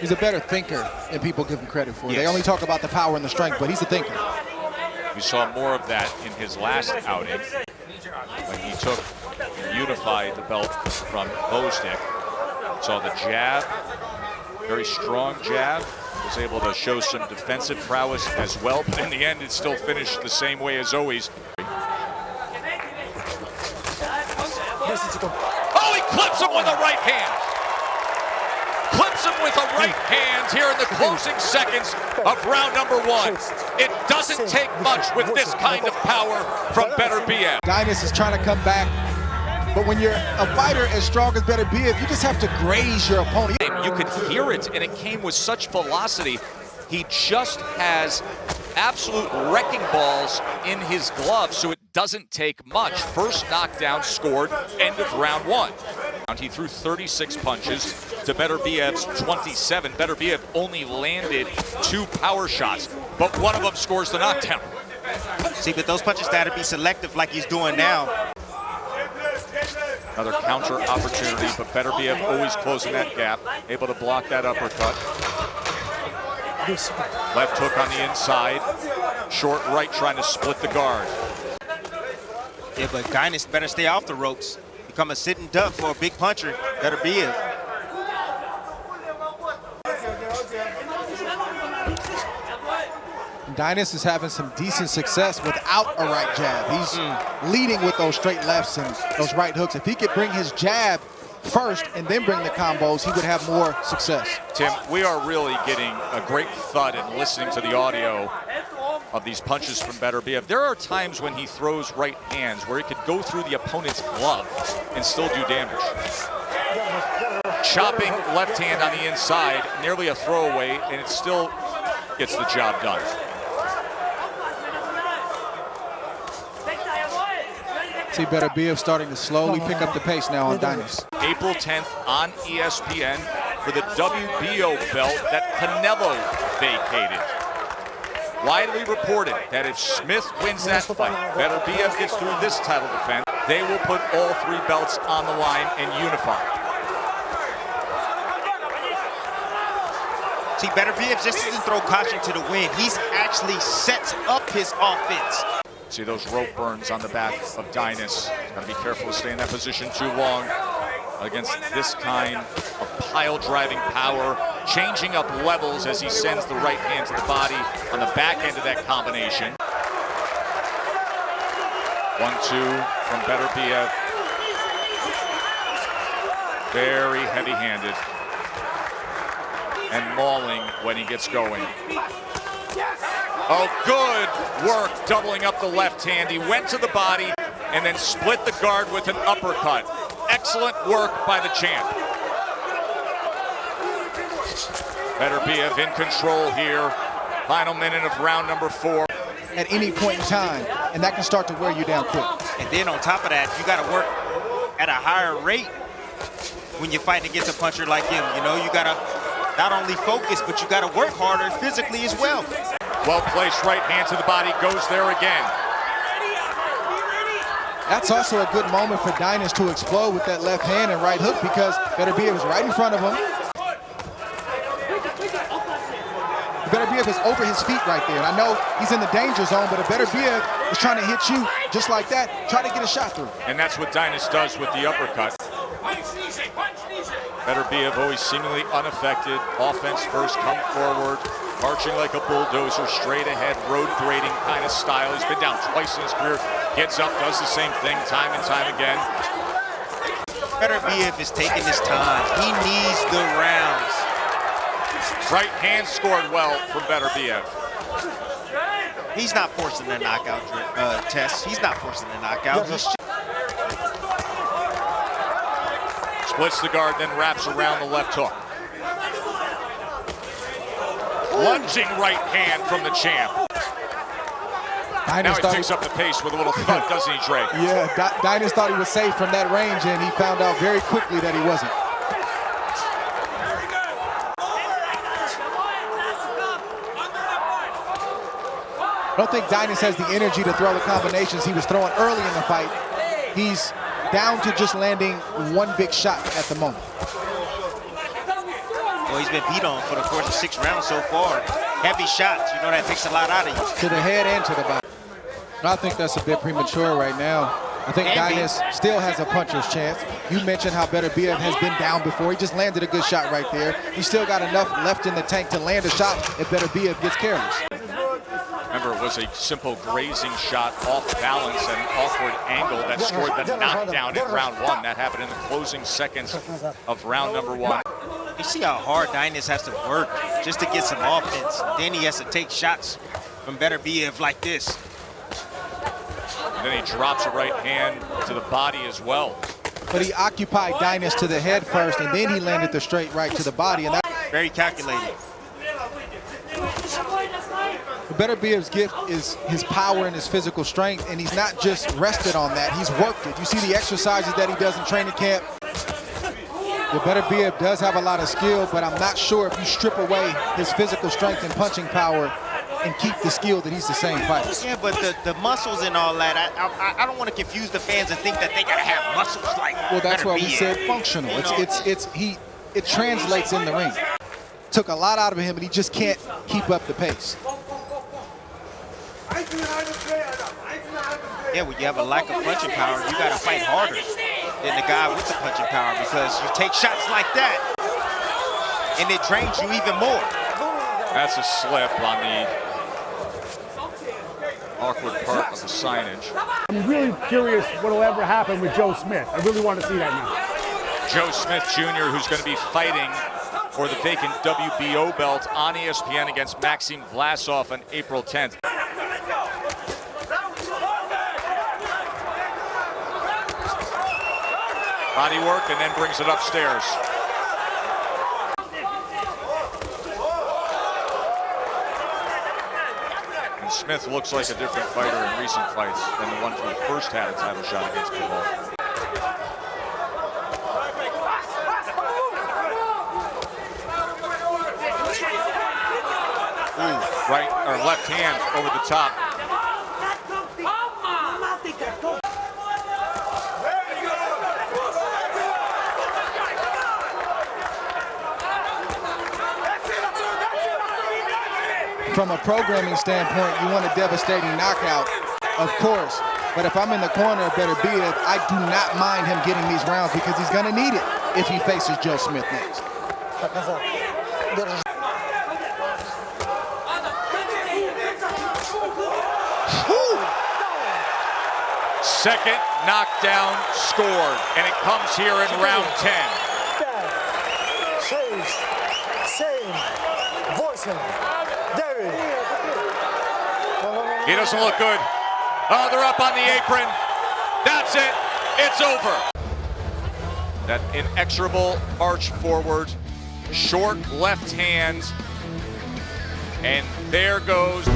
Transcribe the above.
He's a better thinker than people give him credit for. Yes. They only talk about the power and the strength, but he's a thinker. We saw more of that in his last outing when he took and unified the belt from Bozdik. Saw the jab, very strong jab. Was able to show some defensive prowess as well, but in the end it still finished the same way as always. Oh, he clips him with a right hand. Clips him with a right hand here in the closing seconds of round number 1. It doesn't take much with this kind of power from Beterbiev. Deines is trying to come back, but when you're a fighter as strong as Beterbiev, you just have to graze your opponent. You could hear it, and it came with such velocity. He just has absolute wrecking balls in his gloves, so it doesn't take much. First knockdown scored, end of round 1. He threw 36 punches to Beterbiev's 27. Beterbiev only landed 2 power shots, but one of them scores the knockdown. See, but those punches got to be selective like he's doing now. Another counter opportunity, but Beterbiev always closing that gap, able to block that uppercut. Left hook on the inside, short right trying to split the guard. Yeah, but Deines better stay off the ropes. Become a sitting duck for a big puncher. Beterbiev. Deines is having some decent success without a right jab. He's leading with those straight lefts and those right hooks. If he could bring his jab first and then bring the combos, he would have more success. Tim, we are really getting a great thud in listening to the audio of these punches from Beterbiev. There are times when he throws right hands where he could go through the opponent's glove and still do damage. Chopping left hand on the inside, nearly a throwaway, and it still gets the job done. See Beterbiev starting to slowly pick up the pace now on Deines. April 10th on ESPN for the WBO belt that Canelo vacated. Widely reported that if Smith wins that fight, Beterbiev gets through this title defense, they will put all 3 belts on the line and unify. See, Beterbiev just doesn't throw caution to the wind. He's actually sets up his offense. See those rope burns on the back of Deines. Gotta be careful to stay in that position too long against this kind of pile driving power, changing up levels as he sends the right hand to the body on the back end of that combination. 1-2 from Beterbiev. Very heavy-handed and mauling when he gets going. Oh, good work doubling up the left hand. He went to the body and then split the guard with an uppercut. Excellent work by the champ. Beterbiev in control here. Final minute of round number 4. At any point in time, and that can start to wear you down quick. And then on top of that, you got to work at a higher rate when you're fighting against a puncher like him. You know, you got to not only focus, but you got to work harder physically as well. Well-placed right hand to the body, goes there again. That's also a good moment for Deines to explode with that left hand and right hook because Beterbiev is right in front of him. Beterbiev is over his feet right there. And I know he's in the danger zone, but if Beterbiev is trying to hit you just like that, try to get a shot through. And that's what Deines does with the uppercut. Beterbiev always seemingly unaffected. Offense first, come forward. Marching like a bulldozer, straight ahead, road grading kind of style. He's been down twice in his career. Gets up, does the same thing time and time again. Beterbiev is taking his time. He needs the rounds. Right hand scored well from Beterbiev. He's not forcing the knockout test. He's not forcing the knockout. He's Splits the guard, then wraps around the left hook. Lunging right hand from the champ. Now he picks up the pace with a little thud, doesn't he, Trey? Yeah, Deines thought he was safe from that range, and he found out very quickly that he wasn't. I don't think Deines has the energy to throw the combinations he was throwing early in the fight. He's down to just landing one big shot at the moment. Well, he's been beat on for the course of 6 rounds so far. Heavy shots, you know that takes a lot out of you. To the head and to the body. I think that's a bit premature right now. I think Deines still has a puncher's chance. You mentioned how Beterbiev has been down before. He just landed a good shot right there. He's still got enough left in the tank to land a shot if Beterbiev gets careless. Remember, it was a simple grazing shot off balance and an awkward angle that scored the knockdown in round 1. That happened in the closing seconds of round number 1. You see how hard Deines has to work just to get some offense. Then he has to take shots from Beterbiev like this. And then he drops a right hand to the body as well. But he occupied Deines to the head first, and then he landed the straight right to the body. And that very calculated. Beterbiev's gift is his power and his physical strength, and he's not just rested on that. He's worked it. You see the exercises that he does in training camp. The Beterbiev does have a lot of skill, but I'm not sure if you strip away his physical strength and punching power and keep the skill that he's the same fighter. Yeah, but the muscles and all that, I don't want to confuse the fans and think that they gotta have muscles like. Well, that's why we said functional. It translates in the ring. Took a lot out of him, and he just can't keep up the pace. Yeah, when you have a lack of punching power, you gotta fight harder than the guy with the punching power, because you take shots like that, and it drains you even more. That's a slip on the awkward part of the signage. I'm really curious what will ever happen with Joe Smith. I really want to see that now. Joe Smith Jr., who's going to be fighting for the vacant WBO belt on ESPN against Maxim Vlasov on April 10th. Body work and then brings it upstairs. And Smith looks like a different fighter in recent fights than the one who first had a title shot against Bivol. Right or left hand over the top. From a programming standpoint, you want a devastating knockout, of course. But if I'm in the corner of Beterbiev, I do not mind him getting these rounds because he's going to need it if he faces Joe Smith next. Second knockdown scored, and it comes here in round 10. He doesn't look good. Oh, they're up on the apron. That's it. It's over. That inexorable march forward, short left hand, and there goes